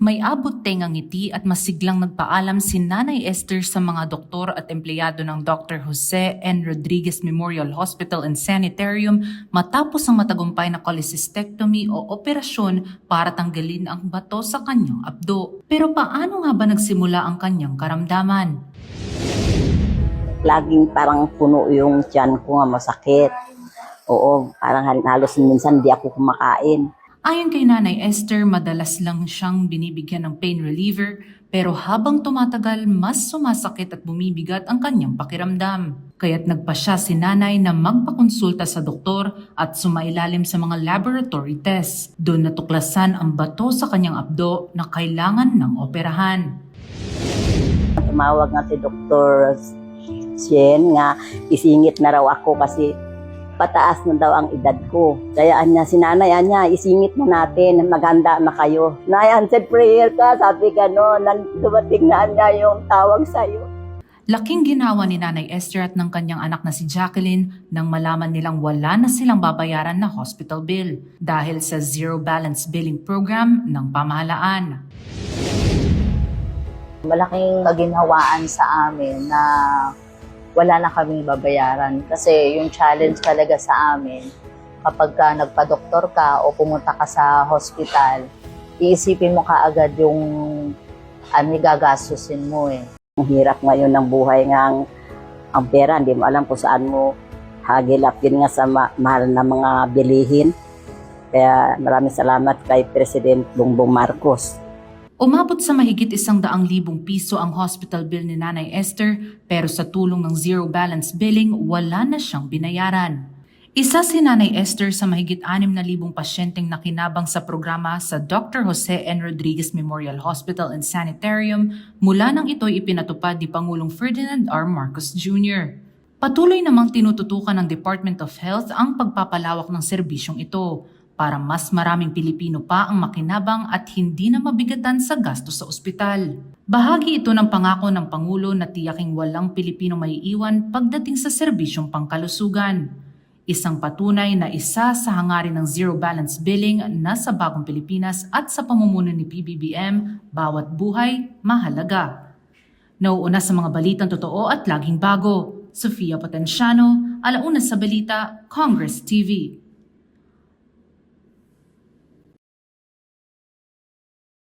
May abot tengang ngiti at masiglang nagpaalam si Nanay Esther sa mga doktor at empleyado ng Dr. Jose N. Rodriguez Memorial Hospital and Sanitarium matapos ang matagumpay na cholecystectomy o operasyon para tanggalin ang bato sa kanyang abdo. Pero paano nga ba nagsimula ang kanyang karamdaman? Laging parang puno yung tiyan ko nga masakit. Oo, parang halos minsan di ako kumakain. Ayon kay Nanay Esther, madalas lang siyang binibigyan ng pain reliever pero habang tumatagal, mas sumasakit at bumibigat ang kanyang pakiramdam. Kaya't nagpa siya si Nanay na magpakonsulta sa doktor at sumailalim sa mga laboratory tests. Doon natuklasan ang bato sa kanyang abdo na kailangan ng operahan. Tumawag nga si Dr. Sien nga isingit na raw ako kasi pataas na daw ang edad ko. Kaya si nanay, isingit na natin, maganda na kayo. Answered prayer ka, sabi gano'n, dumating na yung tawag sa'yo. Laking ginawa ni Nanay Esther at ng kanyang anak na si Jacqueline nang malaman nilang wala na silang babayaran na hospital bill dahil sa zero balance billing program ng pamahalaan. Malaking kaginhawaan sa amin na wala na kaming babayaran kasi yung challenge talaga sa amin kapag ka nagpa-doktor ka o pumunta ka sa hospital, iisipin mo kaagad yung gagastusin mo eh. Ang hirap ngayon ng buhay nga ang pera, hindi mo alam kung saan mo hagilap din nga sa mahal na mga bilihin. Kaya maraming salamat kay President Bongbong Marcos. Umabot sa mahigit 100,000 piso ang hospital bill ni Nanay Esther pero sa tulong ng zero balance billing, wala na siyang binayaran. Isa si Nanay Esther sa mahigit 6,000 pasyenteng nakinabang sa programa sa Dr. Jose N. Rodriguez Memorial Hospital and Sanitarium mula nang ito'y ipinatupad ni Pangulong Ferdinand R. Marcos Jr. Patuloy namang tinututukan ng Department of Health ang pagpapalawak ng serbisyong ito para mas maraming Pilipino pa ang makinabang at hindi na mabigatan sa gasto sa ospital. Bahagi ito ng pangako ng Pangulo na tiyaking walang Pilipino maiiwan pagdating sa serbisyong pangkalusugan. Isang patunay na isa sa hangarin ng zero balance billing na sa bagong Pilipinas at sa pamumuno ni PBBM, bawat buhay mahalaga. Nauuna sa mga balitang totoo at laging bago. Sofia Potenciano, Alauna sa Balita, Congress TV.